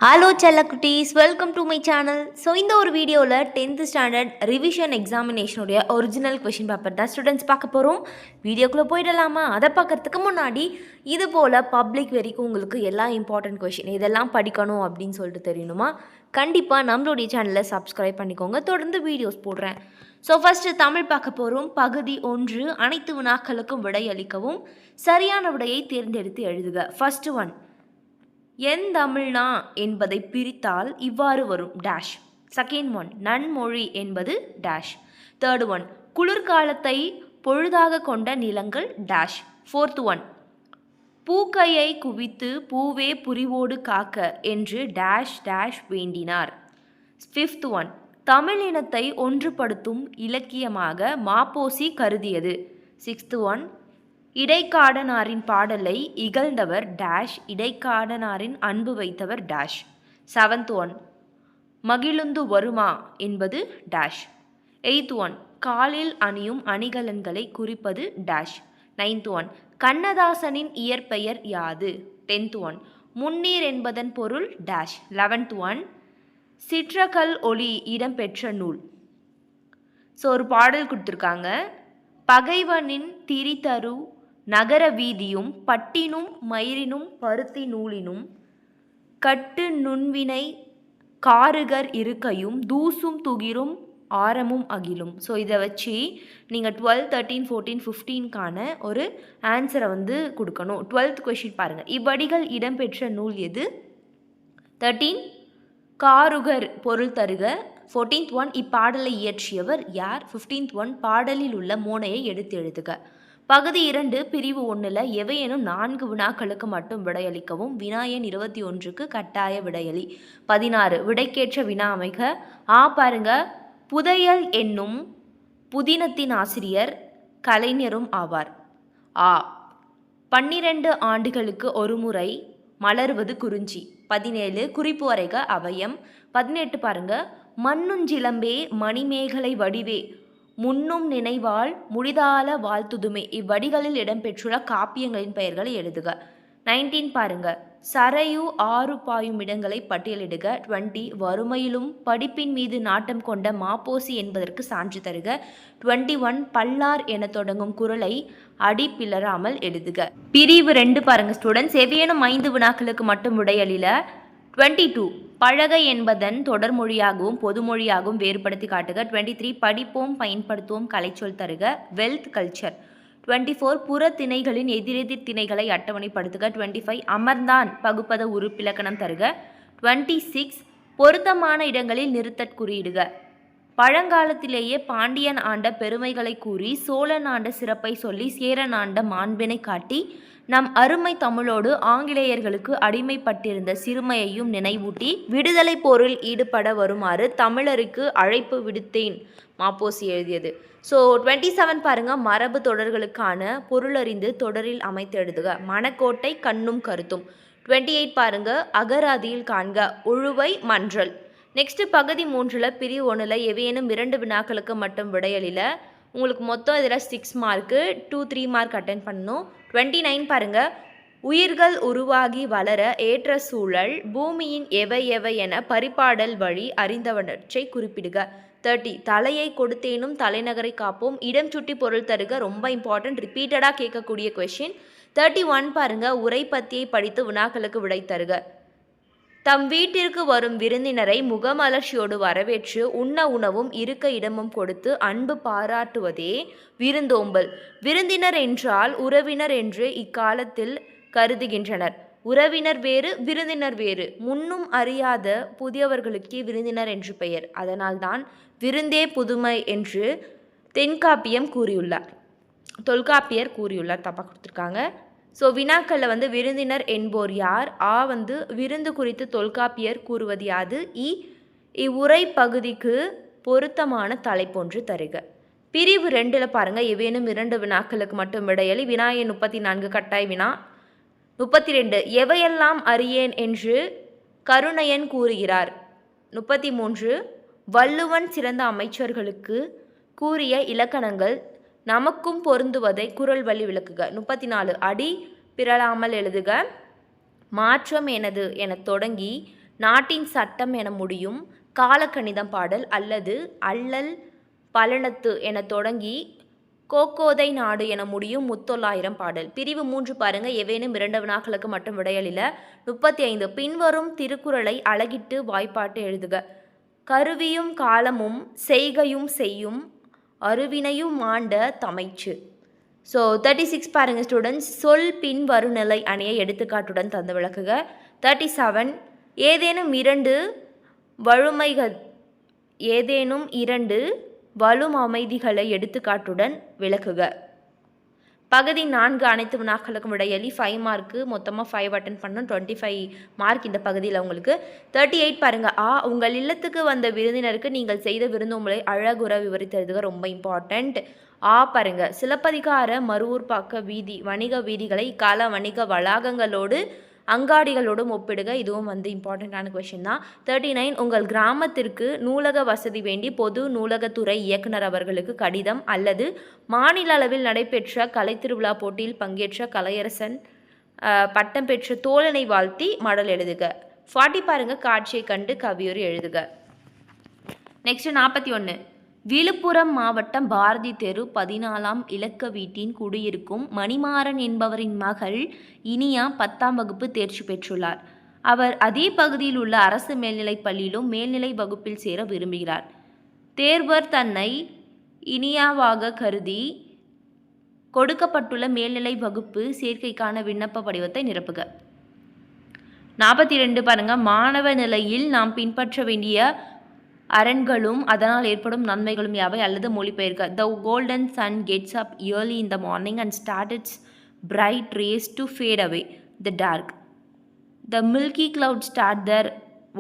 Hello செல்லக்குட்டீஸ், welcome to my channel. So இந்த ஒரு வீடியோவில் 10th ஸ்டாண்டர்ட் ரிவிஷன் எக்ஸாமினேஷனுடைய ஒரிஜினல் கொஷின் பேப்பர் தான் ஸ்டூடெண்ட்ஸ் பார்க்க போகிறோம். வீடியோக்குள்ளே போயிடலாமா? அதை பார்க்கறதுக்கு முன்னாடி இது போல் பப்ளிக் வரைக்கும் உங்களுக்கு எல்லா இம்பார்ட்டன்ட் கொஷின் இதெல்லாம் படிக்கணும் அப்படின்னு சொல்லிட்டு தெரியணுமா? கண்டிப்பாக நம்மளுடைய சேனலை சப்ஸ்கிரைப் பண்ணிக்கோங்க. தொடர்ந்து வீடியோஸ் போடுறேன். ஸோ ஃபஸ்ட்டு தமிழ் பார்க்க போகிறோம். பகுதி 1, அனைத்து வினாக்களுக்கும் விடையளிக்கவும். சரியான விடையை தேர்ந்தெடுத்து எழுதுக. ஃபஸ்ட்டு ஒன், எந்தமிழ்னா என்பதை பிரித்தால் இவ்வாறு வரும் டேஷ். செகண்ட் ஒன், நன்மொழி என்பது டேஷ். தேர்ட் ஒன், குளிர்காலத்தை பொழுதாக கொண்ட நிலங்கள் டேஷ். ஃபோர்த் ஒன், பூக்கையை குவித்து பூவே புரிவோடு காக்க என்று டேஷ் டேஷ் வேண்டினார். ஃபிஃப்த் ஒன், தமிழ் இனத்தை ஒன்றுபடுத்தும் இலக்கியமாக மாப்போசி கருதியது. சிக்ஸ்த் ஒன், இடைக்காடனாரின் பாடலை இகழ்ந்தவர் டேஷ், இடைக்காடனாரின் அன்பு வைத்தவர் டேஷ். செவன்த் ஒன், மகிழுந்து வருமா என்பது டேஷ். எய்த் ஒன், காலில் அணியும் அணிகலன்களை குறிப்பது டேஷ். நைன்த் ஒன், கண்ணதாசனின் இயற்பெயர் யாது. டென்த் ஒன், முன்னீர் என்பதன் பொருள் டேஷ். 11th ஒன், சிற்றகல் ஒளி இடம்பெற்ற நூல். ஸோ ஒரு பாடல் கொடுத்துருக்காங்க. பகைவனின் திரிதரு நகர வீதியும் பட்டினும் மயிரினும் பருத்தி நூலினும் கட்டு நுண்வினை காருகர் இருக்கையும் தூசும் துகிரும் ஆரமும் அகிலும். ஸோ இதை வச்சு நீங்கள் 12, 13, 14, 15க்கான ஒரு ஆன்சரை கொடுக்கணும். 12th கொஷின் பாருங்கள். இவ்வடிகள் இடம்பெற்ற நூல் எது? 13, காருகர் பொருள் தருக. 14th ஒன், இப்பாடலை இயற்றியவர் யார்? 15th ஒன், பாடலில் உள்ள மோனையை எடுத்து எழுதுக. பகுதி 2 பிரிவு 1ல் எவையேனும் 4 வினாக்களுக்கு மட்டும் விடையளிக்கவும். வினாயன் 21க்கு கட்டாய விடையளி. 16, விடைக்கேற்ற வினா அமைக. பாருங்க, புதையல் என்னும் புதினத்தின் ஆசிரியர் கலைஞரும் ஆவார். 12 ஆண்டுகளுக்கு ஒரு முறை மலர்வது குறிஞ்சி. 17, குறிப்பு வரைக அவயம். 18 பாருங்க, மண்ணுஞ்சிலம்பே மணிமேகலை வடிவே முன்னும் நினைவால் முடிதால வாழ்த்துதுமே. இவ்வடிகளில் இடம்பெற்றுள்ள காப்பியங்களின் பெயர்களை எழுதுக. 19 பாருங்க, சரையு ஆறு பாயும் இடங்களை பட்டியலிடுக. 20, வறுமையிலும் படிப்பின் மீது நாட்டம் கொண்ட மாப்போசி என்பதற்கு சான்று தருக. 21, பல்லார் என தொடங்கும் குறளை அடி பிளராமல் எழுதுக. பிரிவு 2 பாருங்க ஸ்டூடெண்ட்ஸ், எவையேனும் 5 வினாக்களுக்கு மட்டும் விடையளில. 22, பழக என்பதன் தொடர்மொழியாகவும் பொதுமொழியாகவும் வேறுபடுத்தி காட்டுக. 23, படிப்போம் பயன்படுத்துவோம் கலைச்சொல் தருக. Wealth culture. 24, புற திணைகளின் எதிரெதிர் திணைகளை அட்டவணைப்படுத்துக. 25, அமர்ந்தான் பகுப்பத உறுப்பிலக்கணம் தருக. 26, பொருத்தமான இடங்களில் நிறுத்தற் குறியிடுக. பழங்காலத்திலேயே பாண்டியன் ஆண்ட பெருமைகளை கூறி சோழன் ஆண்ட சிறப்பை சொல்லி சேரன் ஆண்ட மாண்பினை காட்டி நம் அருமை தமிழோடு ஆங்கிலேயர்களுக்கு அடிமைப்பட்டிருந்த சிறுமையையும் நினைவூட்டி விடுதலை போரில் ஈடுபட வருமாறு தமிழருக்கு அழைப்பு விடுத்தேன் மாப்போசி எழுதியது. ஸோ 27 பாருங்க, மரபு தொடர்களுக்கான பொருளறிந்து தொடரில் அமைத்து எழுதுக. மணக்கோட்டை கண்ணும் கருத்தும். 28 பாருங்க, அகராதியில் காண்க உழுவை மன்றல். நெக்ஸ்ட் பகுதி 3ல் பிரிவு 1ல் எவையேனும் 2 வினாக்களுக்கு மட்டும் விடையளில. உங்களுக்கு மொத்தம் இதில் 6 மார்க்கு, 2, 3 மார்க் அட்டென்ட் பண்ணணும். 29 பாருங்க, உயிர்கள் உருவாகி வளர ஏற்ற சூழல் பூமியின் எவை எவை என பரிபாடல் வழி அறிந்தவற்றை குறிப்பிடுக. 30, தலையை கொடுத்தேனும் தலைநகரை காப்போம் இடம் சுட்டி பொருள் தருக. ரொம்ப இம்பார்ட்டன்ட், ரிப்பீட்டடாக கேட்கக்கூடிய கொஷின். 31 பாருங்க, உரை பத்தியை படித்து வினாக்களுக்கு விடை தருக. தம் வீட்டிற்கு வரும் விருந்தினரை முகமலர்ச்சியோடு வரவேற்று உண்ண உணவும் இருக்க இடமும் கொடுத்து அன்பு பாராட்டுவதே விருந்தோம்பல். விருந்தினர் என்றால் உறவினர் என்று இக்காலத்தில் கருதுகின்றனர். உறவினர் வேறு, விருந்தினர் வேறு. முன்னும் அறியாத புதியவர்களுக்கே விருந்தினர் என்று பெயர். அதனால்தான் விருந்தே புதுமை என்று தென்காப்பியம் கூறியுள்ளார், தொல்காப்பியர் கூறியுள்ளார். தப்பாக கொடுத்துருக்காங்க. ஸோ வினாக்களில் விருந்தினர் என்போர் யார்? விருந்து குறித்து தொல்காப்பியர் கூறுவது யாது? இவ்வுரை பகுதிக்கு பொருத்தமான தலைப்பொன்று தருக. பிரிவு 2ல் பாருங்கள், எவேனும் 2 வினாக்களுக்கு மட்டும் விடையளி. வினாயன் 34 கட்டாய் வினா. 32, எவையெல்லாம் அறியேன் என்று கருணையன் கூறுகிறார். 33, வள்ளுவன் சிறந்த அமைச்சர்களுக்கு கூறிய இலக்கணங்கள் நமக்கும் பொருந்துவதை குறள் வழி விளக்குக. 34, அடி பிறழாமல் எழுதுக. மாற்றம் எனது எனத் தொடங்கி நாட்டின் சட்டம் என முடியும் காலக்கணிதம் பாடல் அல்லது அல்லல் பலனத்து என தொடங்கி கோக்கோதை நாடு என முடியும் முத்தொள்ளாயிரம் பாடல். பிரிவு 3 பாருங்க. எவேனும் 2 வினாக்களுக்கு மட்டும் விடையளில. 35 பின்வரும் திருக்குறளை அழகிட்டு வாய்ப்பாட்டு எழுதுக. கருவியும் காலமும் செய்கையும் செய்யும் அருவினையும் ஆண்ட தமைச்சு. ஸோ 36 பாருங்க ஸ்டூடெண்ட்ஸ். சொல் பின் வருநிலை அணியை எடுத்துக்காட்டுடன் தந்து விளக்குக. 37 ஏதேனும் இரண்டு வலும் அமைதிகளை எடுத்துக்காட்டுடன் விளக்குக. பகுதி 4 அனைத்து வினாக்களுக்கும் விடையளி. 5 மார்க்கு மொத்தமாக 5 அட்டன் பண்ணணும். 25 மார்க் இந்த பகுதியில் உங்களுக்கு. 38 பாருங்க. உங்கள் இல்லத்துக்கு வந்த விருந்தினருக்கு நீங்கள் செய்த விருந்தோம்பலை அழகுற விவரித்து எழுதுக. ரொம்ப இம்பார்ட்டண்ட். பாருங்க. சிலப்பதிகார மருவூர்பாக்க வீதி வணிக வீதிகளை இக்கால வணிக வளாகங்களோடு அங்காடிகளோடும் ஒப்பிடுக. இதுவும் இம்பார்ட்டண்ட்டான கொஷின் தான். 39 உங்கள் கிராமத்திற்கு நூலக வசதி வேண்டி பொது நூலகத்துறை இயக்குனர் அவர்களுக்கு கடிதம் அல்லது மாநில அளவில் நடைபெற்ற கலைத்திருவிழா போட்டியில் பங்கேற்ற கலையரசன் பட்டம் பெற்ற தோழனை வாழ்த்தி மடல் எழுதுக. 40 பாருங்க. காட்சியை கண்டு கவியுரை எழுதுக. நெக்ஸ்ட் 41 விழுப்புரம் மாவட்டம் பாரதி தெரு 14ஆம் இலக்க வீட்டின் குடியிருக்கும் மணிமாறன் என்பவரின் மகள் இனியா 10ஆம் வகுப்பு தேர்ச்சி பெற்றுள்ளார். அவர் அதே பகுதியில் உள்ள அரசு மேல்நிலைப் பள்ளியிலும் மேல்நிலை வகுப்பில் சேர விரும்புகிறார். தேர்வர் தன்னை இனியாவாக கருதி கொடுக்கப்பட்டுள்ள மேல்நிலை வகுப்பு சேர்க்கைக்கான விண்ணப்ப படிவத்தை நிரப்புக. 42 பாருங்க. மாணவ நிலையில் நாம் பின்பற்ற வேண்டிய அரண்களும் அதனால் ஏற்படும் நன்மைகளும் யாவை அல்லது மொழிபெயர்க்க. The golden sun gets up early in the morning and starts its bright rays to fade away the dark. The milky clouds start their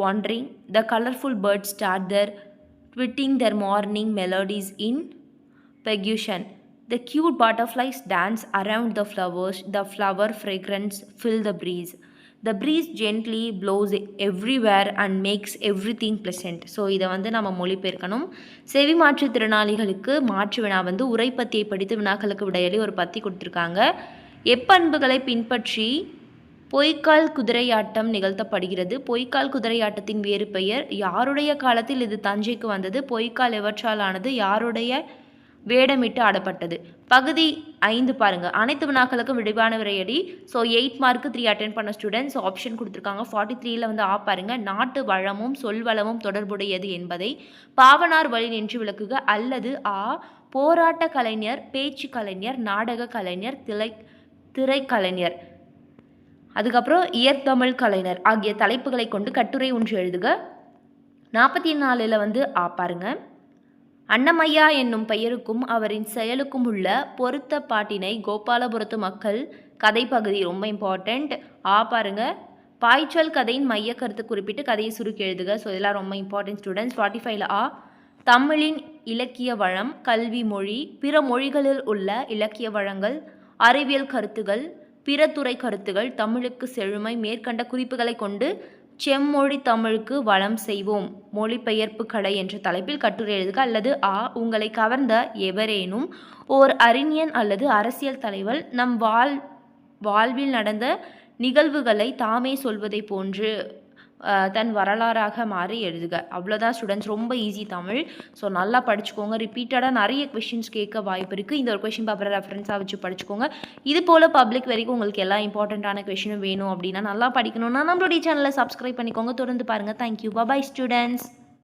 wandering. The colorful birds start their twitting their morning melodies in percussion. The cute butterflies dance around the flowers. The flower fragrance fill the breeze. The breeze gently blows everywhere and makes everything pleasant. So இதை நம்ம மொழிபெயர்க்கணும். செவி மாற்றுத்திறனாளிகளுக்கு மாற்று வினா உரைப்பத்தியை படித்து வினாக்களுக்கு விடையளி ஒரு பத்தி கொடுத்துருக்காங்க. எப்பண்புகளை பின்பற்றி பொய்க்கால் குதிரையாட்டம் நிகழ்த்தப்படுகிறது. பொய்க்கால் குதிரையாட்டத்தின் வேறு பெயர். யாருடைய காலத்தில் இது தஞ்சைக்கு வந்தது? பொய்க்கால் எவற்றாலானது? யாருடைய வேடமிட்டு ஆடப்பட்டது? பகுதி 5 பாருங்க. அனைத்து வினாக்களுக்கும் விரிவான விடையடி. ஸோ 8 மார்க்கு 3 அட்டென்ட் பண்ண ஸ்டூடெண்ட்ஸ் ஆப்ஷன் கொடுத்துருக்காங்க. 43ல் பாருங்க. நாட்டு வளமும் சொல்வளமும் தொடர்புடையது என்பதை பாவனார் வழி நின்று விளக்குக. அல்லது போராட்ட கலைஞர், பேச்சு கலைஞர், நாடக கலைஞர், திரைக்கலைஞர், அதுக்கப்புறம் இயற்தமிழ் கலைஞர் ஆகிய தலைப்புகளை கொண்டு கட்டுரை ஒன்று எழுதுக. 44ல் பாருங்க. அன்னமையா என்னும் பெயருக்கும் அவரின் செயலுக்கும் உள்ள பொருத்த பாட்டினை கோபாலபுரத்து மக்கள் கதை பகுதி. ரொம்ப இம்பார்ட்டண்ட். பாருங்க. பாய்ச்சல் கதையின் மைய கருத்து குறிப்பிட்டு கதையை சுருக்கி எழுதுக. ஸோ இதெல்லாம் ரொம்ப இம்பார்ட்டன்ட் ஸ்டூடெண்ட்ஸ். 45ல் தமிழின் இலக்கிய வளம், கல்வி மொழி, பிற மொழிகளில் உள்ள இலக்கிய வளங்கள், அறிவியல் கருத்துகள், பிற துறை கருத்துகள், தமிழுக்கு செழுமை மேற்கண்ட குறிப்புகளை கொண்டு செம்மொழி தமிழுக்கு வளம் செய்வோம் மொழிபெயர்ப்பு கடை என்ற தலைப்பில் கட்டுரை எழுதுக. அல்லது உங்களை கவர்ந்த எவரேனும் ஓர் அறிஞன் அல்லது அரசியல் தலைவர் நம் வாழ்வில் நடந்த நிகழ்வுகளை தாமே சொல்வதை போன்று தன் வரலாறாக மாறி எழுதுக. அவ்வளோதான் ஸ்டூடெண்ட்ஸ். ரொம்ப ஈஸி தமிழ். ஸோ நல்லா படிச்சுக்கோங்க. ரிப்பீட்டடாக நிறைய கொஷின்ஸ் கேட்க வாய்ப்பு இருக்குது. இந்த ஒரு கொஷின் பேப்பரை ரெஃபரன்ஸாக வச்சு படிச்சுக்கோங்க. இது போல் பப்ளிக் வரைக்கும் உங்களுக்கு எல்லா இம்பார்ட்டண்ட்டான கொஷினும் வேணும் அப்படின்னா நல்லா படிக்கணும்னா நம்மளுடைய சேனலை சப்ஸ்கிரைப் பண்ணிக்கோங்க. தொடர்ந்து பாருங்கள். தேங்க்யூ. பாய் ஸ்டூடெண்ட்ஸ்.